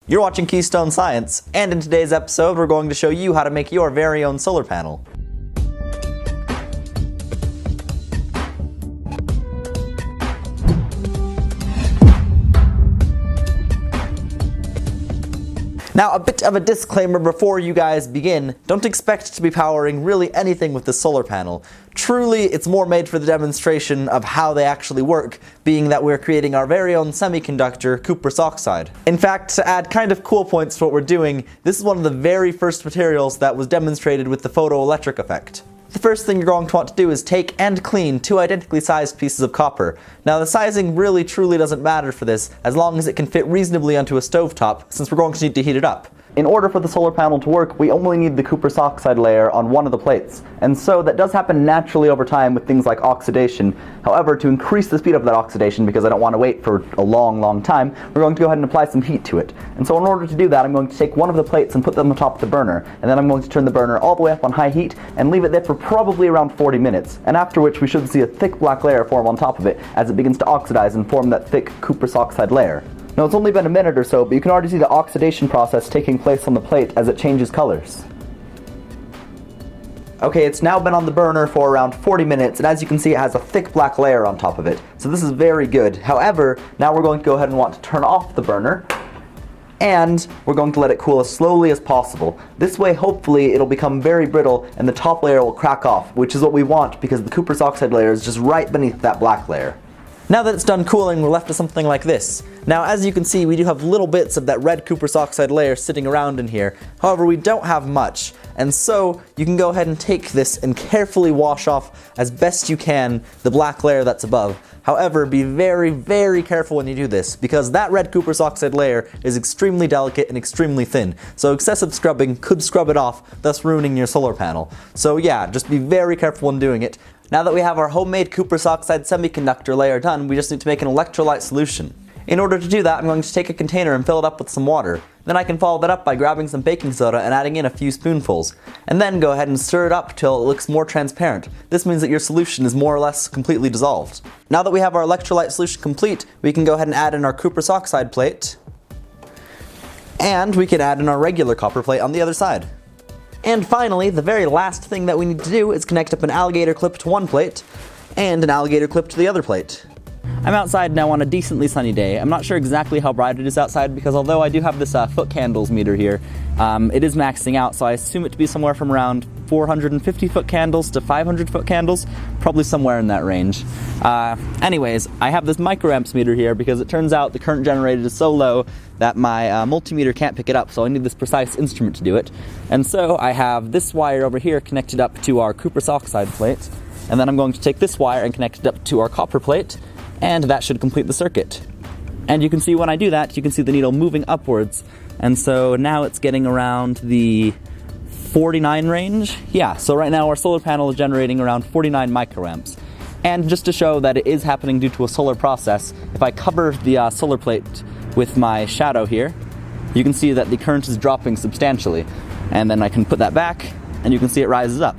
You're watching Keystone Science, and in today's episode we're going to show you how to make your very own solar panel. Now, a bit of a disclaimer before you guys begin. Don't expect to be powering really anything with the solar panel. Truly, it's more made for the demonstration of how they actually work, being that we're creating our very own semiconductor, cuprous oxide. In fact, to add kind of cool points to what we're doing, this is one of the very first materials that was demonstrated with the photoelectric effect. The first thing you're going to want to do is take and clean two identically sized pieces of copper. Now, the sizing really truly doesn't matter for this, as long as it can fit reasonably onto a stovetop, since we're going to need to heat it up. In order for the solar panel to work, we only need the cuprous oxide layer on one of the plates, and so that does happen naturally over time with things like oxidation. However, to increase the speed of that oxidation, because I don't want to wait for a long time, we're going to go ahead and apply some heat to it. And so in order to do that, I'm going to take one of the plates and put them on top of the burner, and then I'm going to turn the burner all the way up on high heat and leave it there for probably around 40 minutes, and after which we should see a thick black layer form on top of it as it begins to oxidize and form that thick cuprous oxide layer. Now, it's only been a minute or so, but you can already see the oxidation process taking place on the plate as it changes colors. Okay, it's now been on the burner for around 40 minutes, and as you can see, it has a thick black layer on top of it. So this is very good. However, now we're going to go ahead and want to turn off the burner, and we're going to let it cool as slowly as possible. This way, hopefully, it'll become very brittle, and the top layer will crack off, which is what we want because the cuprous oxide layer is just right beneath that black layer. Now that it's done cooling, we're left with something like this. Now, as you can see, we do have little bits of that red cuprous oxide layer sitting around in here. However, we don't have much, and so you can go ahead and take this and carefully wash off as best you can the black layer that's above. However, be very careful when you do this, because that red cuprous oxide layer is extremely delicate and extremely thin, so excessive scrubbing could scrub it off, thus ruining your solar panel. So yeah, just be very careful when doing it. Now that we have our homemade cuprous oxide semiconductor layer done, we just need to make an electrolyte solution. In order to do that, I'm going to take a container and fill it up with some water. Then I can follow that up by grabbing some baking soda and adding in a few spoonfuls. And then go ahead and stir it up till it looks more transparent. This means that your solution is more or less completely dissolved. Now that we have our electrolyte solution complete, we can go ahead and add in our cuprous oxide plate. And we can add in our regular copper plate on the other side. And finally, the very last thing that we need to do is connect up an alligator clip to one plate and an alligator clip to the other plate. I'm outside now on a decently sunny day. I'm not sure exactly how bright it is outside because although I do have this foot candles meter here, it is maxing out, so I assume it to be somewhere from around 450 foot candles to 500 foot candles, probably somewhere in that range. Anyways, I have this microamps meter here because it turns out the current generated is so low that my multimeter can't pick it up, so I need this precise instrument to do it. And so I have this wire over here connected up to our cuprous oxide plate, and then I'm going to take this wire and connect it up to our copper plate, and that should complete the circuit. And you can see when I do that, you can see the needle moving upwards, and so now it's getting around the 49 range. Yeah, so right now our solar panel is generating around 49 microamps. And just to show that it is happening due to a solar process, if I cover the solar plate with my shadow here, you can see that the current is dropping substantially. And then I can put that back, and you can see it rises up.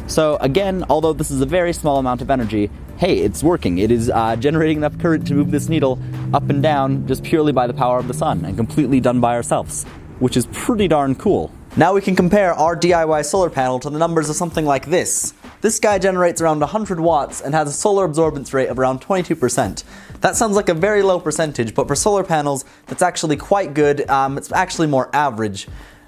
So again, although this is a very small amount of energy, hey, it's working. It is generating enough current to move this needle up and down just purely by the power of the sun, and completely done by ourselves, which is pretty darn cool. Now we can compare our DIY solar panel to the numbers of something like this. This guy generates around 100 watts and has a solar absorbance rate of around 22%. That sounds like a very low percentage, but for solar panels, that's actually quite good. It's actually more average,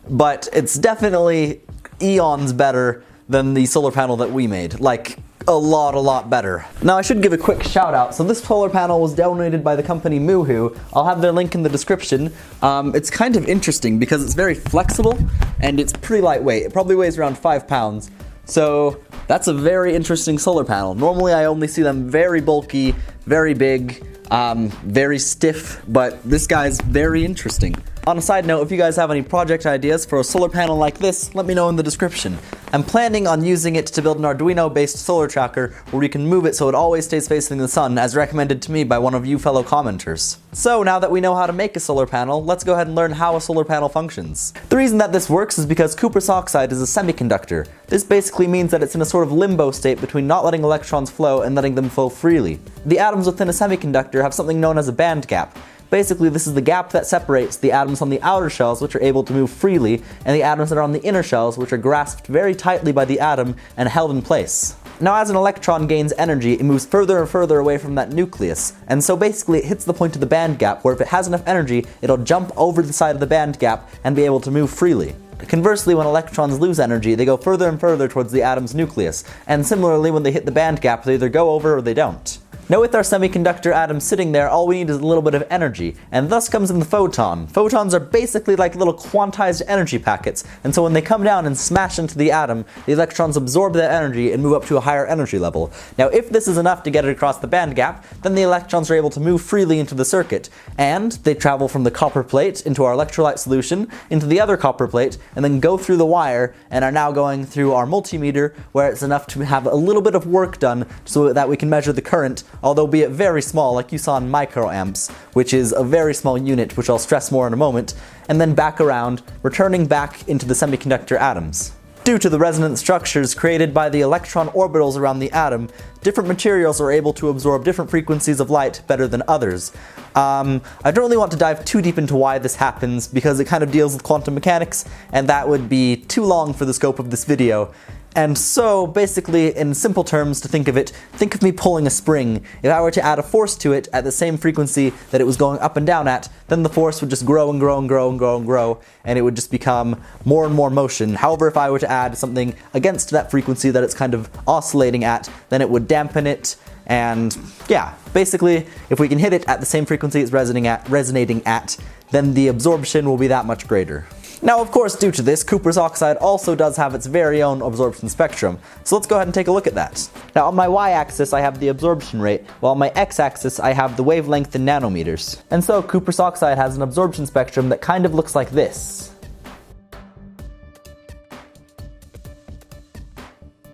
but it's definitely eons better than the solar panel that we made. Like, a lot better. Now I should give a quick shout out. So this solar panel was donated by the company Moohoo. I'll have their link in the description. It's kind of interesting because it's very flexible and it's pretty lightweight. It probably weighs around 5 pounds. So that's a very interesting solar panel. Normally I only see them very bulky, very big, very stiff, but this guy's very interesting. On a side note, if you guys have any project ideas for a solar panel like this, let me know in the description. I'm planning on using it to build an Arduino-based solar tracker where we can move it so it always stays facing the sun, as recommended to me by one of you fellow commenters. So now that we know how to make a solar panel, let's go ahead and learn how a solar panel functions. The reason that this works is because cuprous oxide is a semiconductor. This basically means that it's in a sort of limbo state between not letting electrons flow and letting them flow freely. The atoms within a semiconductor have something known as a band gap. Basically, this is the gap that separates the atoms on the outer shells, which are able to move freely, and the atoms that are on the inner shells, which are grasped very tightly by the atom and held in place. Now, as an electron gains energy, it moves further and further away from that nucleus, and so basically it hits the point of the band gap where if it has enough energy, it'll jump over the side of the band gap and be able to move freely. Conversely, when electrons lose energy, they go further and further towards the atom's nucleus, and similarly when they hit the band gap, they either go over or they don't. Now with our semiconductor atom sitting there, all we need is a little bit of energy, and thus comes in the photon. Photons are basically like little quantized energy packets, and so when they come down and smash into the atom, the electrons absorb that energy and move up to a higher energy level. Now if this is enough to get it across the band gap, then the electrons are able to move freely into the circuit, and they travel from the copper plate into our electrolyte solution, into the other copper plate, and then go through the wire, and are now going through our multimeter, where it's enough to have a little bit of work done so that we can measure the current, although be it very small, like you saw in microamps, which is a very small unit, which I'll stress more in a moment, and then back around, returning back into the semiconductor atoms. Due to the resonance structures created by the electron orbitals around the atom, different materials are able to absorb different frequencies of light better than others. I don't really want to dive too deep into why this happens, because it kind of deals with quantum mechanics, and that would be too long for the scope of this video. And so, basically, in simple terms to think of it, think of me pulling a spring. If I were to add a force to it at the same frequency that it was going up and down at, then the force would just grow and grow and grow and grow and grow, and it would just become more and more motion. However, if I were to add something against that frequency that it's kind of oscillating at, then it would dampen it, and yeah, basically, if we can hit it at the same frequency it's resonating at, then the absorption will be that much greater. Now, of course, due to this, cuprous oxide also does have its very own absorption spectrum, so let's go ahead and take a look at that. Now, on my y-axis I have the absorption rate, while on my x-axis I have the wavelength in nanometers. And so, cuprous oxide has an absorption spectrum that kind of looks like this.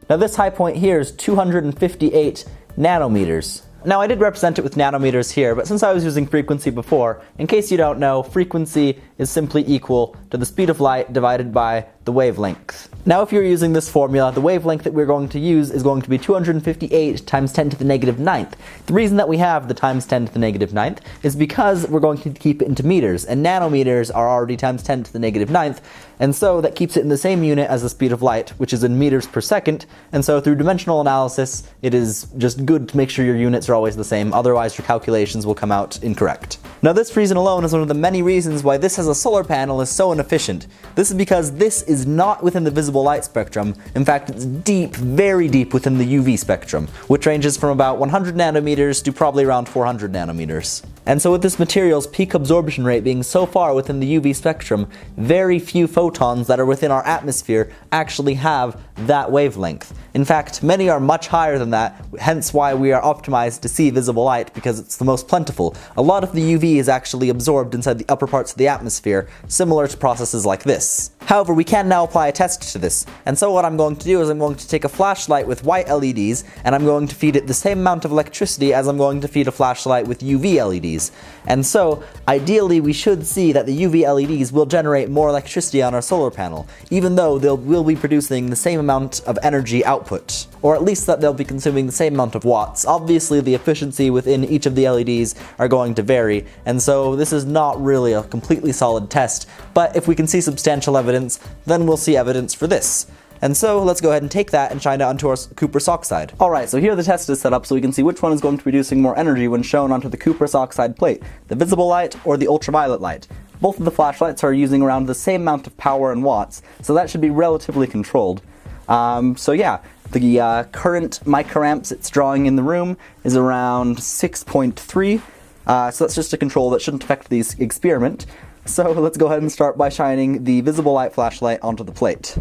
Now, this high point here is 258 nanometers. Now, I did represent it with nanometers here, but since I was using frequency before, in case you don't know, frequency is simply equal to the speed of light divided by the wavelength. Now, if you're using this formula, the wavelength that we're going to use is going to be 258 times 10 to the negative 9th. The reason that we have the times 10 to the negative 9th is because we're going to keep it into meters, and nanometers are already times 10 to the negative 9th, and so that keeps it in the same unit as the speed of light, which is in meters per second, and so through dimensional analysis, it is just good to make sure your units are always the same, otherwise your calculations will come out incorrect. Now, this reason alone is one of the many reasons why this as a solar panel is so inefficient. This is because this is not within the visible light spectrum. In fact, it's deep, very deep within the UV spectrum, which ranges from about 100 nanometers to probably around 400 nanometers. And so with this material's peak absorption rate being so far within the UV spectrum, very few photons that are within our atmosphere actually have that wavelength. In fact, many are much higher than that, hence why we are optimized to see visible light, because it's the most plentiful. A lot of the UV is actually absorbed inside the upper parts of the atmosphere, similar to processes like this. However, we can now apply a test to this, and so what I'm going to do is I'm going to take a flashlight with white LEDs, and I'm going to feed it the same amount of electricity as I'm going to feed a flashlight with UV LEDs. And so, ideally, we should see that the UV LEDs will generate more electricity on our solar panel, even though they will be producing the same amount of energy output. Or at least that they'll be consuming the same amount of watts. Obviously, the efficiency within each of the LEDs are going to vary, and so this is not really a completely solid test, but if we can see substantial evidence, then we'll see evidence for this. And so let's go ahead and take that and shine it onto our cuprous oxide. Alright, so here the test is set up so we can see which one is going to be producing more energy when shown onto the cuprous oxide plate, the visible light or the ultraviolet light. Both of the flashlights are using around the same amount of power in watts, so that should be relatively controlled. So yeah, the current microamps it's drawing in the room is around 6.3, so that's just a control that shouldn't affect the experiment. So let's go ahead and start by shining the visible light flashlight onto the plate.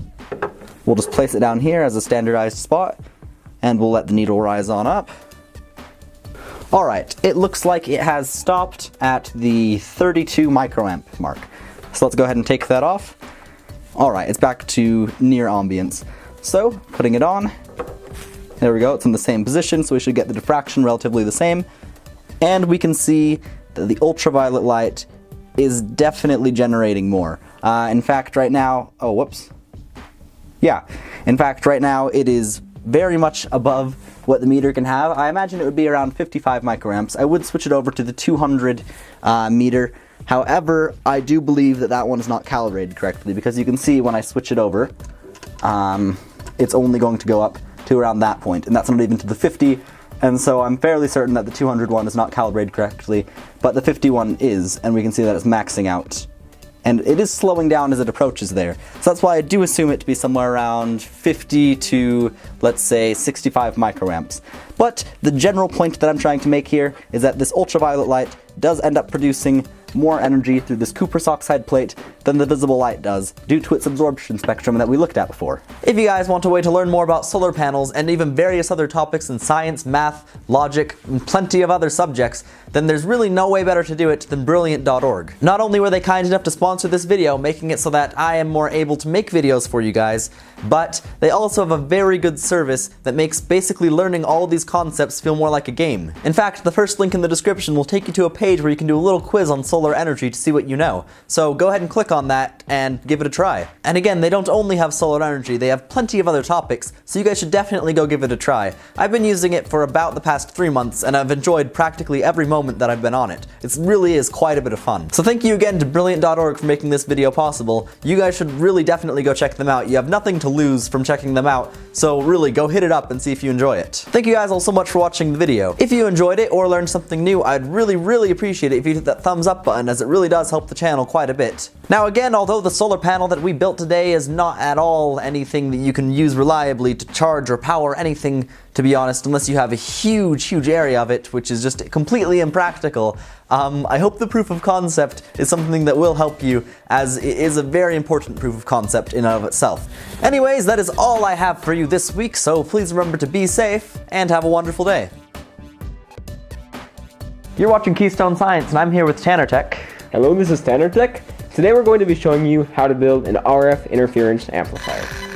We'll just place it down here as a standardized spot, and we'll let the needle rise on up. Alright, it looks like it has stopped at the 32 microamp mark. So let's go ahead and take that off. Alright, it's back to near ambience. So, putting it on, there we go, it's in the same position, so we should get the diffraction relatively the same. And we can see that the ultraviolet light is definitely generating more. In fact, right now, in fact, right now it is very much above what the meter can have. I imagine it would be around 55 microamps. I would switch it over to the 200 meter. However, I do believe that that one is not calibrated correctly, because you can see when I switch it over, it's only going to go up to around that point, and that's not even to the 50. And so I'm fairly certain that the 200 one is not calibrated correctly, but the 50 one is, and we can see that it's maxing out. And it is slowing down as it approaches there. So that's why I do assume it to be somewhere around 50 to, let's say, 65 microamps. But the general point that I'm trying to make here is that this ultraviolet light does end up producing more energy through this cuprous oxide plate than the visible light does, due to its absorption spectrum that we looked at before. If you guys want a way to learn more about solar panels and even various other topics in science, math, logic, and plenty of other subjects, then there's really no way better to do it than Brilliant.org. Not only were they kind enough to sponsor this video, making it so that I am more able to make videos for you guys, but they also have a very good service that makes basically learning all of these concepts feel more like a game. In fact, the first link in the description will take you to a page where you can do a little quiz on solar energy to see what you know. So go ahead and click on that and give it a try. And again, they don't only have solar energy, they have plenty of other topics, so you guys should definitely go give it a try. I've been using it for about the past 3 months, and I've enjoyed practically every moment that I've been on it. It really is quite a bit of fun. So thank you again to Brilliant.org for making this video possible. You guys should really definitely go check them out. You have nothing to lose from checking them out, so really go hit it up and see if you enjoy it. Thank you guys all so much for watching the video. If you enjoyed it or learned something new, I'd really appreciate it if you hit that thumbs up button, as it really does help the channel quite a bit. Now again, although the solar panel that we built today is not at all anything that you can use reliably to charge or power anything, to be honest, unless you have a huge area of it, which is just completely impractical, I hope the proof of concept is something that will help you, as it is a very important proof of concept in and of itself. Anyways, that is all I have for you this week, so please remember to be safe and have a wonderful day. You're watching Keystone Science, and I'm here with Tanner Tech. Hello, this is Tanner Tech. Today we're going to be showing you how to build an RF interference amplifier.